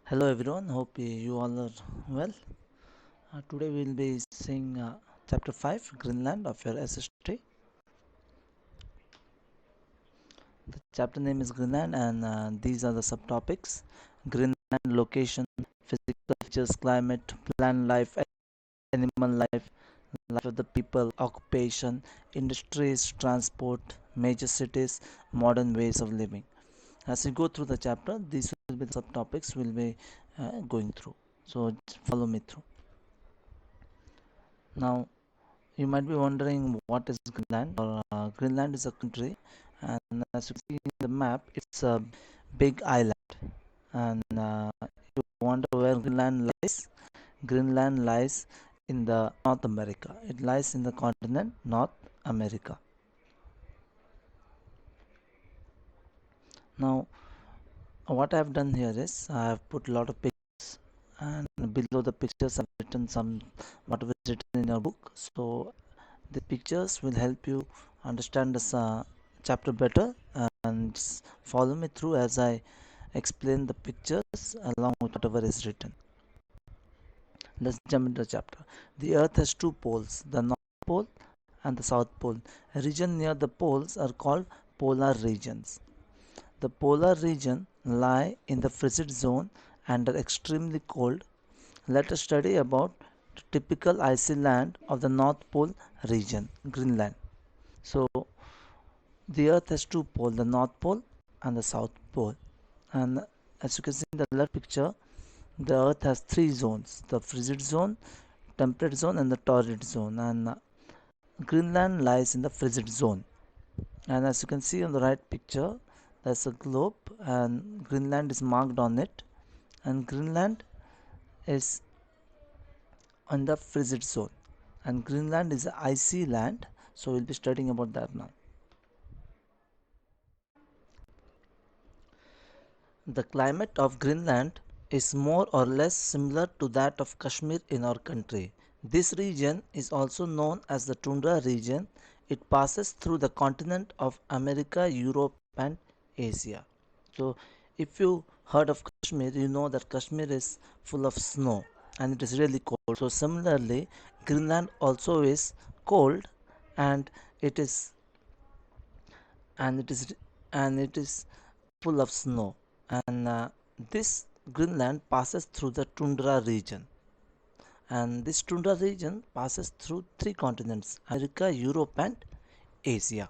Hello everyone, hope you all are well. Today we will be seeing chapter 5 Greenland of your SST. The chapter name is Greenland and these are the subtopics: Greenland location, physical features, climate, plant life, animal life, life of the people, occupation, industries, transport, major cities, modern ways of living. As we go through the chapter, these will be the subtopics we'll be going through. So follow me through. Now, you might be wondering what is Greenland. Greenland is a country, and as you see in the map, it's a big island. And you wonder where Greenland lies. Greenland lies in the North America. It lies in the continent North America. Now, what I have done here is I have put a lot of pictures, and below the pictures I've written some whatever is written in your book. So the pictures will help you understand this chapter better, and follow me through as I explain the pictures along with whatever is written. Let's jump into the chapter. The earth has two poles, the north pole and the south pole. A region near the poles are called polar regions. The polar region lie in the frigid zone and are extremely cold. Let us study about the typical icy land of the north pole region, Greenland. So the earth has two poles, the north pole and the south pole. And as you can see in the left picture, the earth has three zones: the frigid zone, temperate zone and the torrid zone. And Greenland lies in the frigid zone. And as you can see on the right picture, there's a globe and Greenland is marked on it. And Greenland is on the frigid zone. And Greenland is an icy land. So we'll be studying about that now. The climate of Greenland is more or less similar to that of Kashmir in our country. This region is also known as the tundra region. It passes through the continent of America, Europe, and Asia. So, if you heard of Kashmir, you know that Kashmir is full of snow and it is really cold. So, similarly, Greenland also is cold and it is and it is and it is full of snow. And this Greenland passes through the tundra region, and this tundra region passes through three continents: America, Europe, and Asia.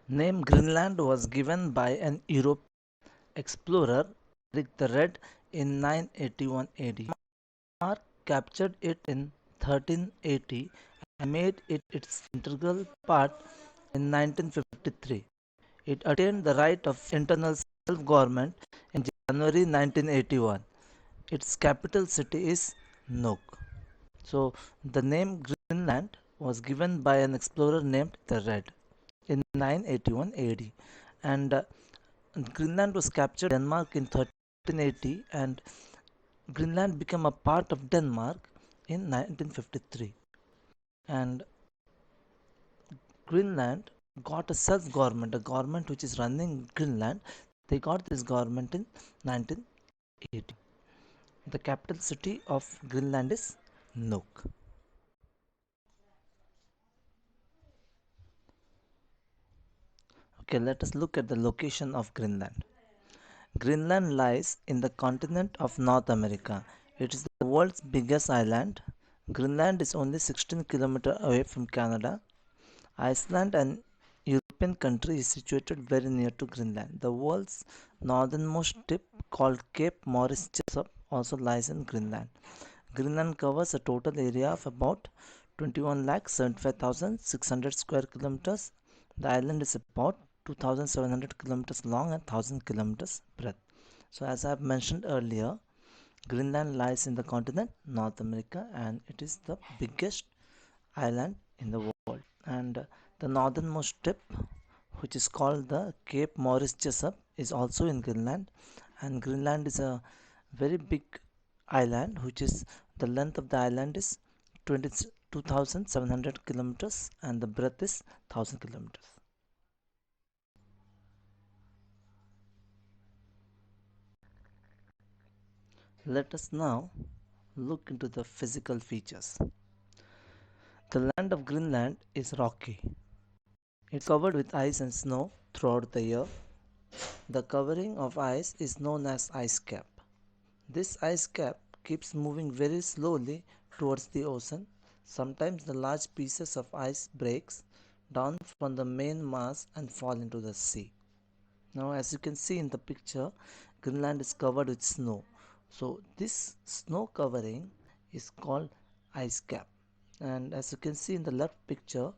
Name Greenland was given by an European explorer, Eric the Red, in 981 AD. Denmark captured it in 1380 and made it its integral part in 1953. It attained the right of internal self-government in January 1981. Its capital city is Nuuk. So the name Greenland was given by an explorer named the Red in 981 AD, and Greenland was captured by Denmark in 1380, and Greenland became a part of Denmark in 1953. And Greenland got a self-government, a government which is running Greenland. They got this government in 1980. The capital city of Greenland is Nuuk. Okay, let us look at the location of Greenland. Greenland lies in the continent of North America. It is the world's biggest island. Greenland is only 16 kilometers away from Canada. Iceland, an European country, is situated very near to Greenland. The world's northernmost tip, called Cape Maurice Jesup, also lies in Greenland. Greenland covers a total area of about 21,75,600 square kilometers. The island is about 2,700 kilometers long and 1,000 kilometers breadth. So, as I have mentioned earlier, Greenland lies in the continent North America, and it is the biggest island in the world. And the northernmost tip, which is called the Cape Maurice Jesup, is also in Greenland. And Greenland is a very big island, which is the length of the island is 22,700 kilometers and the breadth is 1000 kilometers. Let us now look into the physical features. The land of Greenland is rocky. It's covered with ice and snow throughout the year. The covering of ice is known as ice cap. This ice cap keeps moving very slowly towards the ocean. Sometimes the large pieces of ice breaks down from the main mass and fall into the sea. Now as you can see in the picture, Greenland is covered with snow. So this snow covering is called ice cap. And as you can see in the left picture,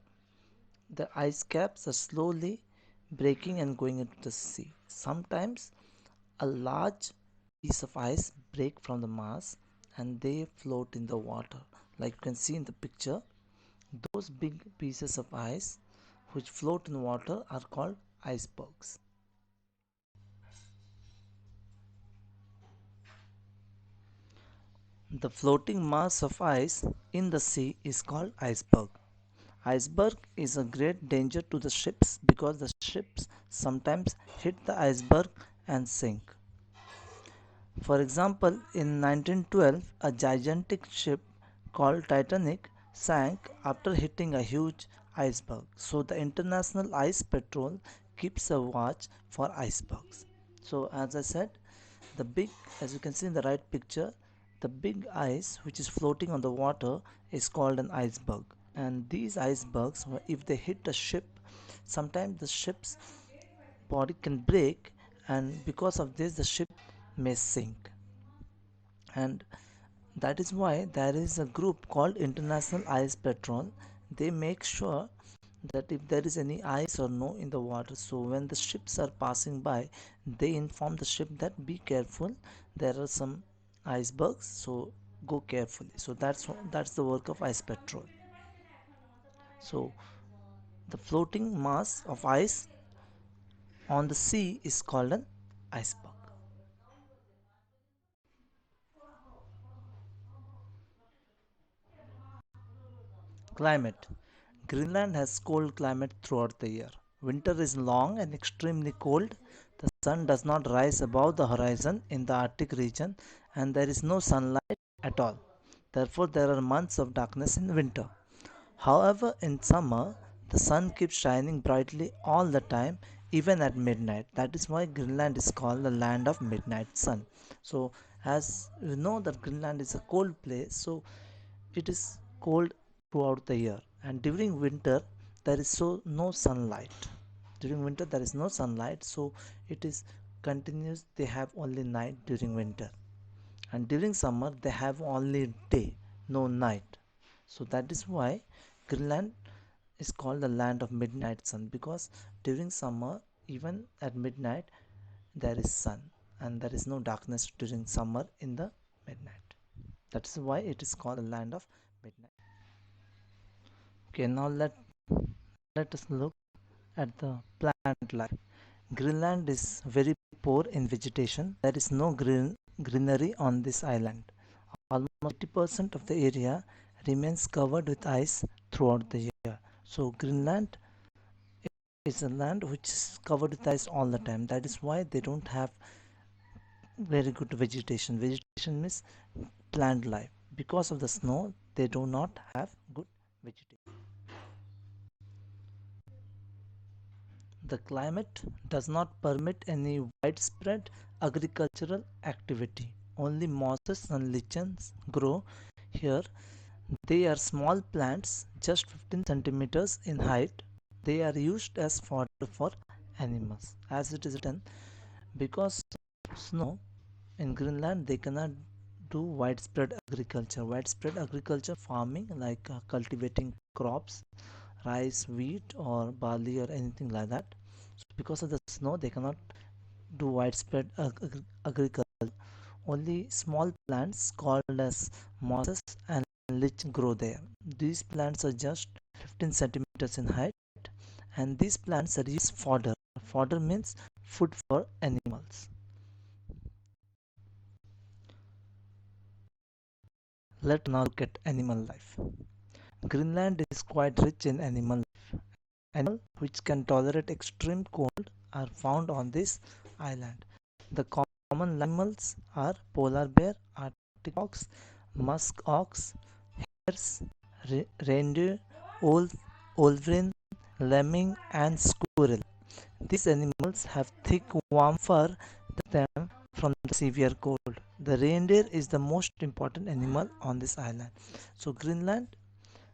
the ice caps are slowly breaking and going into the sea. Sometimes a large piece of ice break from the mass and they float in the water. Like you can see in the picture, those big pieces of ice which float in water are called icebergs. The floating mass of ice in the sea is called iceberg. Iceberg is a great danger to the ships because the ships sometimes hit the iceberg and sink. For example, in 1912, a gigantic ship called Titanic sank after hitting a huge iceberg. So the International Ice Patrol keeps a watch for icebergs. So as I said, the big, as you can see in the right picture, the big ice which is floating on the water is called an iceberg. And these icebergs, if they hit a ship, sometimes the ship's body can break, and because of this, the ship may sink. And that is why there is a group called International Ice Patrol. They make sure that if there is any ice or no in the water, so when the ships are passing by, they inform the ship that be careful, there are some icebergs, so go carefully. So that's the work of ice patrol. So the floating mass of ice on the sea is called an iceberg. Climate. Greenland has cold climate throughout the year. Winter is long and extremely cold. The sun does not rise above the horizon in the Arctic region and there is no sunlight at all. Therefore, there are months of darkness in winter. However, in summer, the sun keeps shining brightly all the time, even at midnight. That is why Greenland is called the land of midnight sun. So, as you know that Greenland is a cold place, so it is cold throughout the year. And during winter, there is no sunlight. During winter, there is no sunlight, so it is continuous. They have only night during winter, and during summer they have only day, no night. So that is why Greenland is called the land of midnight sun, because during summer, even at midnight, there is sun and there is no darkness during summer in the midnight. That is why it is called the land of midnight. Okay, now let us look at the plant life. Greenland is very poor in vegetation. There is no greenery on this island. Almost 80% of the area remains covered with ice throughout the year. So Greenland is a land which is covered with ice all the time. That is why they don't have very good vegetation. Vegetation means plant life. Because of the snow, they do not have good vegetation. The climate does not permit any widespread agricultural activity. Only mosses and lichens grow here. They are small plants, just 15 centimeters in height. They are used as fodder for animals. As it is written, because of snow in Greenland, they cannot do widespread agriculture. Widespread agriculture farming, like cultivating crops, rice, wheat, or barley, or anything like that. So because of the snow, they cannot do widespread agriculture. Only small plants called as mosses and lich grow there. These plants are just 15 centimeters in height, and these plants are used fodder. Fodder means food for animals. Let's now look at animal life. Greenland is quite rich in animal life. Animals which can tolerate extreme cold are found on this island. The common animals are polar bear, Arctic fox, musk ox, hares, reindeer, wolf, wolverine, lemming, and squirrel. These animals have thick, warm fur that them from the severe cold. The reindeer is the most important animal on this island. So Greenland,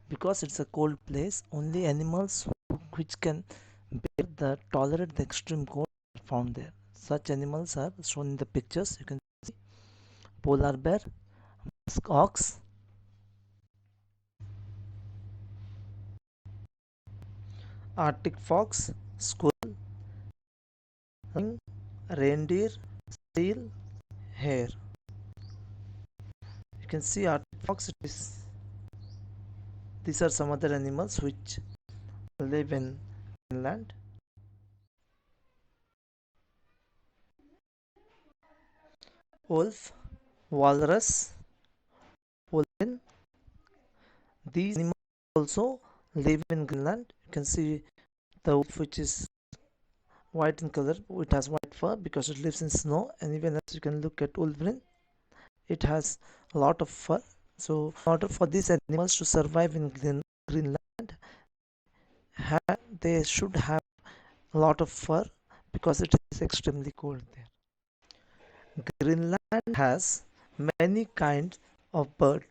because it's a cold place, only animals which can bear the tolerate the extreme cold are found there. Such animals are shown in the pictures. You can see polar bear, musk ox, Arctic fox, squirrel, reindeer, seal, hare. You can see Arctic fox. These are some other animals which live in Greenland. Wolf, walrus, wolverine. These animals also live in Greenland. You can see the wolf which is white in color. It has white fur because it lives in snow. And even as you can look at wolverine, it has a lot of fur. So in order for these animals to survive in Greenland, they should have a lot of fur because it is extremely cold there. Greenland has many kinds of birds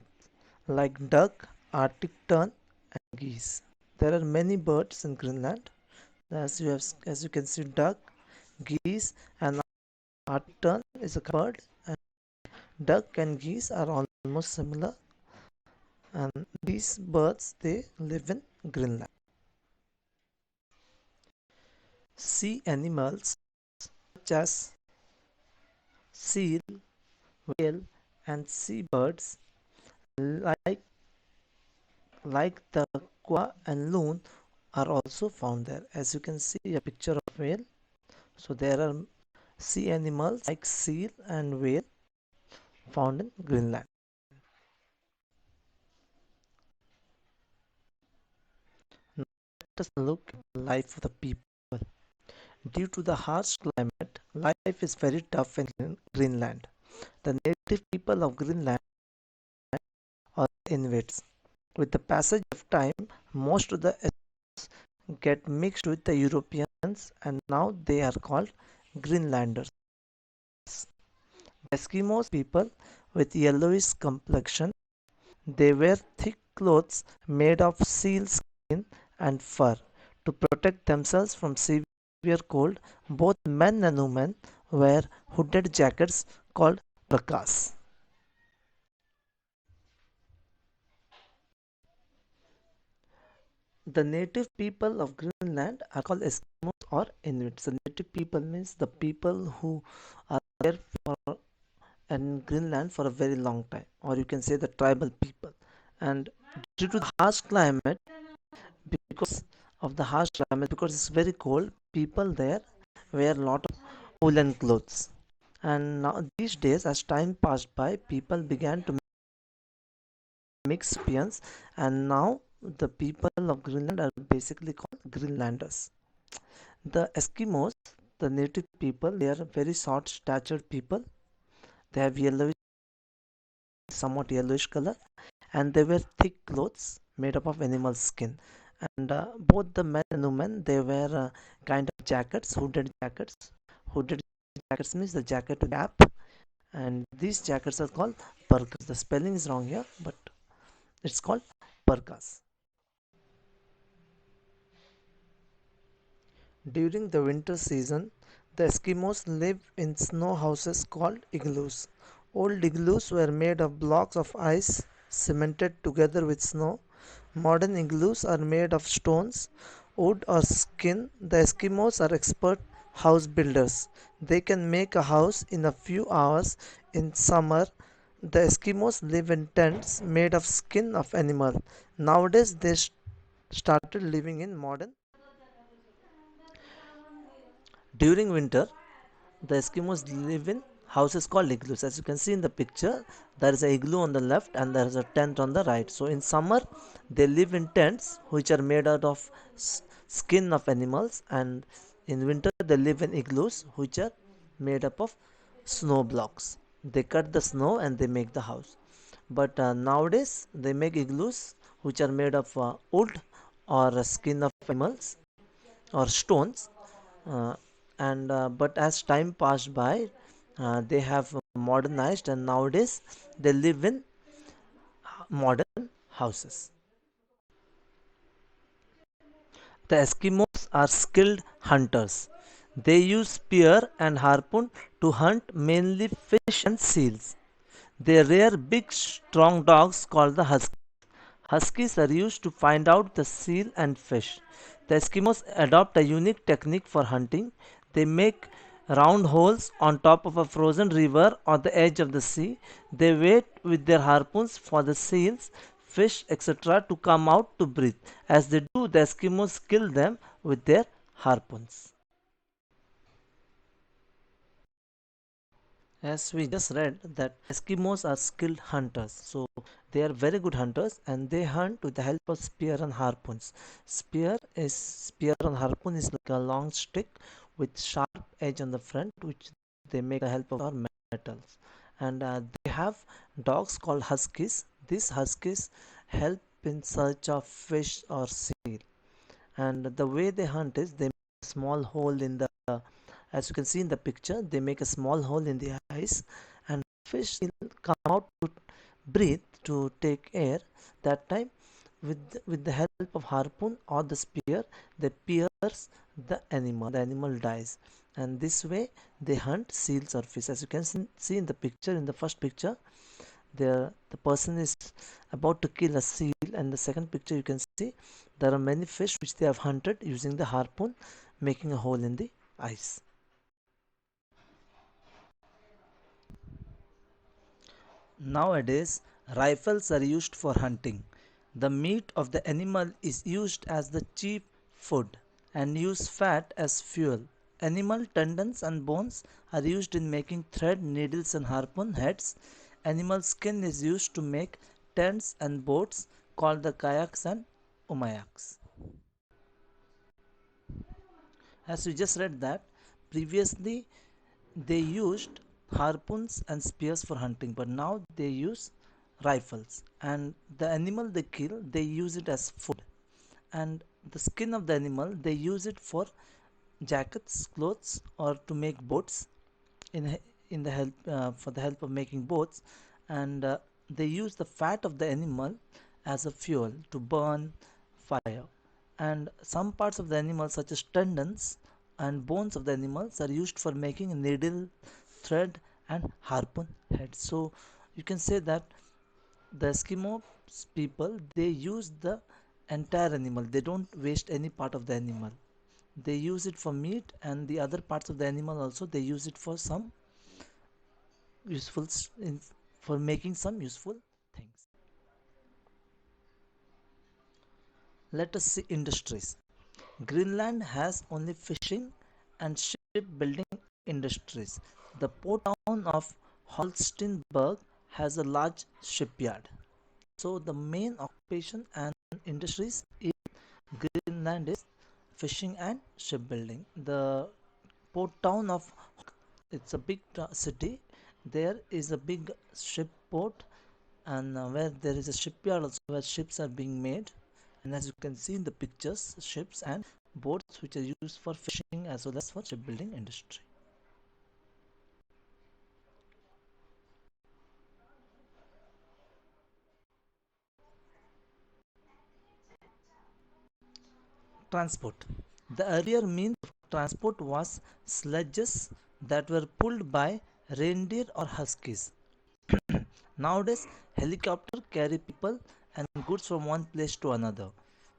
like duck, Arctic tern, and geese. There are many birds in Greenland. As you can see, duck, geese, and Arctic tern is a bird. And duck and geese are almost similar, and these birds they live in Greenland. Sea animals such as seal, whale, and seabirds like the quail and loon are also found there. As you can see a picture of whale. So there are sea animals like seal and whale found in Greenland. Now let us look at the life of the people. Due to the harsh climate, life is very tough in Greenland. The native people of Greenland are Inuits. With the passage of time, most of the get mixed with the Europeans and now they are called Greenlanders. Eskimos people with yellowish complexion. They wear thick clothes made of seal skin and fur to protect themselves from severe cold. Both men and women wear hooded jackets called parkas. The native people of Greenland are called Eskimos or Inuits. The native people means the people who are there for in Greenland for a very long time, or you can say the tribal people. And due to the harsh climate, because of the harsh climate, because it's very cold, people there wear a lot of woolen clothes. And now these days, as time passed by, people began to mix Europeans, and now the people of Greenland are basically called Greenlanders. The Eskimos, the native people, they are very short-statured people. They have yellowish, somewhat yellowish color, and they wear thick clothes made up of animal skin. And both the men and women they wear kind of jackets, hooded jackets. Hooded jackets means the jacket with cap, and these jackets are called parkas. The spelling is wrong here, but it's called parkas. During the winter season, the Eskimos live in snow houses called igloos. Old igloos were made of blocks of ice cemented together with snow. Modern igloos are made of stones, wood, or skin. The Eskimos are expert house builders. They can make a house in a few hours in summer. The Eskimos live in tents made of skin of animal. Nowadays they started living in modern. During winter, the Eskimos live in houses called igloos. As you can see in the picture, there is a igloo on the left and there is a tent on the right. So in summer they live in tents which are made out of skin of animals, and in winter they live in igloos which are made up of snow blocks. They cut the snow and they make the house. But nowadays they make igloos which are made of wood or skin of animals or stones. uh, and But as time passed by, they have modernized, and nowadays they live in modern houses. The Eskimos are skilled hunters. They use spear and harpoon to hunt mainly fish and seals. They rear big strong dogs called the huskies. Huskies are used to find out the seal and fish. The Eskimos adopt a unique technique for hunting. They make round holes on top of a frozen river on the edge of the sea. They wait with their harpoons for the seals, fish, etc. to come out to breathe. As they do, the Eskimos kill them with their harpoons. As we just read that Eskimos are skilled hunters, so they are very good hunters and they hunt with the help of spear and harpoons. Spear and harpoon is like a long stick with sharp edge on the front, which they make a help of our metals. And they have dogs called huskies. These huskies help in search of fish or seal. And the way they hunt is they make a small hole in the, as you can see in the picture, they make a small hole in the ice, and fish will come out to breathe, to take air. That time, with the help of harpoon or the spear, they pierce the animal dies, and this way they hunt seals or fish. As you can see in the picture, in the first picture, the person is about to kill a seal, and the second picture you can see there are many fish which they have hunted using the harpoon, making a hole in the ice. Nowadays, rifles are used for hunting. The meat of the animal is used as the cheap food and use fat as fuel. Animal tendons and bones are used in making thread, needles, and harpoon heads. Animal skin is used to make tents and boats called the kayaks and umayaks. As we just read that previously they used harpoons and spears for hunting, but now they use rifles, and the animal they kill they use it as food, and the skin of the animal they use it for jackets, clothes, or to make boats, in in the help for the help of making boats. And they use the fat of the animal as a fuel to burn fire. And some parts of the animal such as tendons and bones of the animals are used for making needle, thread, and harpoon head. So you can say that the Eskimo people, they use the entire animal, they don't waste any part of the animal. They use it for meat, and the other parts of the animal also they use it for some useful for making some useful things. Let us see industries. Greenland has only fishing and shipbuilding industries. The port town of Holstenberg has a large shipyard. So the main occupation and industries in Greenland is fishing and shipbuilding. The port town of, it's a big city. There is a big ship port, and where there is a shipyard also where ships are being made. And as you can see in the pictures, ships and boats which are used for fishing as well as for shipbuilding industry. Transport. The earlier means of transport was sledges that were pulled by reindeer or huskies. Nowadays, helicopters carry people and goods from one place to another.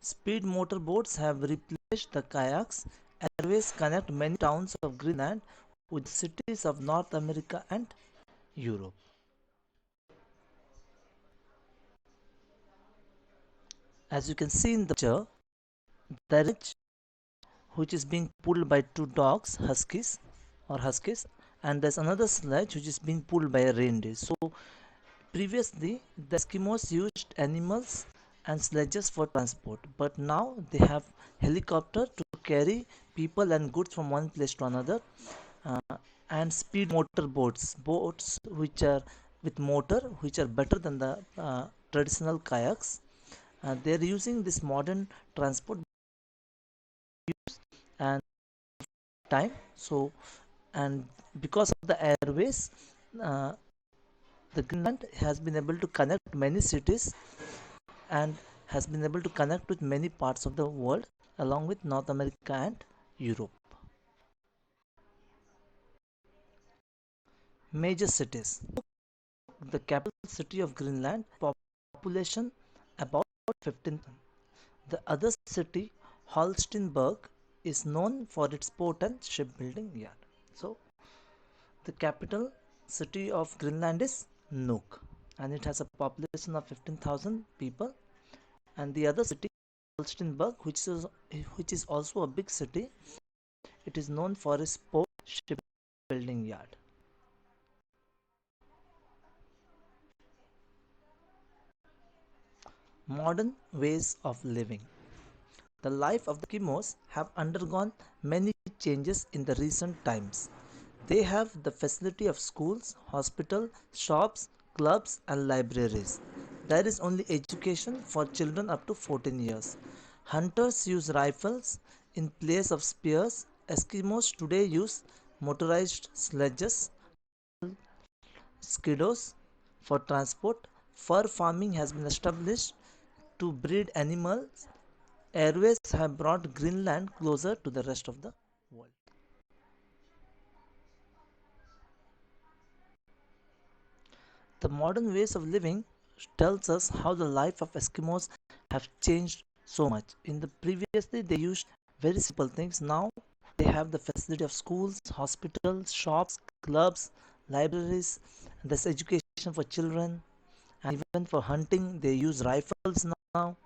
Speed motorboats have replaced the kayaks. Airways connect many towns of Greenland with cities of North America and Europe. As you can see in the picture, the ridge which is being pulled by two dogs, huskies or huskies, and there's another sledge which is being pulled by a reindeer. So previously the Eskimos used animals and sledges for transport, but now they have helicopter to carry people and goods from one place to another, uh, and speed motor boats which are with motor, which are better than the traditional kayaks. They're using this modern transport and time. So, and because of the airways, uh, the Greenland has been able to connect many cities and has been able to connect with many parts of the world along with North America and Europe. Major cities. The capital city of Greenland, population about 15. The other city, Holstenberg, is known for its port and shipbuilding yard. So, the capital city of Greenland is Nuuk, and it has a population of 15,000 people. And the other city, Holstenberg, which is also a big city, it is known for its port shipbuilding yard. Modern ways of living. The life of the Eskimos have undergone many changes in the recent times. They have the facility of schools, hospitals, shops, clubs and libraries. There is only education for children up to 14 years. Hunters use rifles in place of spears. Eskimos today use motorized sledges, skidos for transport. Fur farming has been established to breed animals. Airways have brought Greenland closer to the rest of the world. The modern ways of living tells us how the life of Eskimos have changed so much. In the previously they used very simple things. Now they have the facility of schools, hospitals, shops, clubs, libraries. There's education for children, and even for hunting they use rifles now.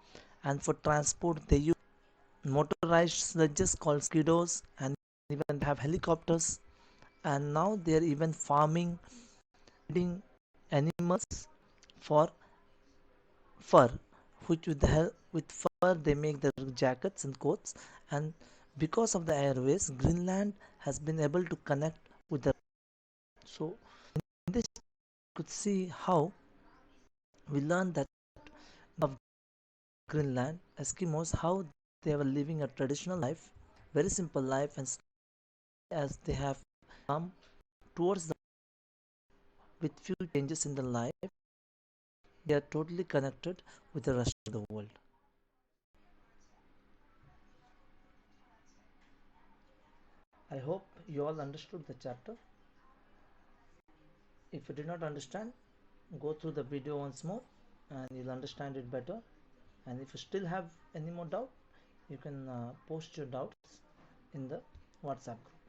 And for transport they use motorized sledges called skidos, and even have helicopters. And now they are even farming, breeding animals for fur, which with the help with fur they make the jackets and coats. And because of the airways, Greenland has been able to connect with the. So in this you could see how we learned that of Greenland Eskimos, how they were living a traditional life, very simple life, and as they have come towards the with few changes in the life, they are totally connected with the rest of the world. I hope you all understood the chapter. If you did not understand, go through the video once more and you'll understand it better. And if you still have any more doubt, you can post your doubts in the WhatsApp group.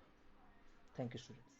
Thank you, students.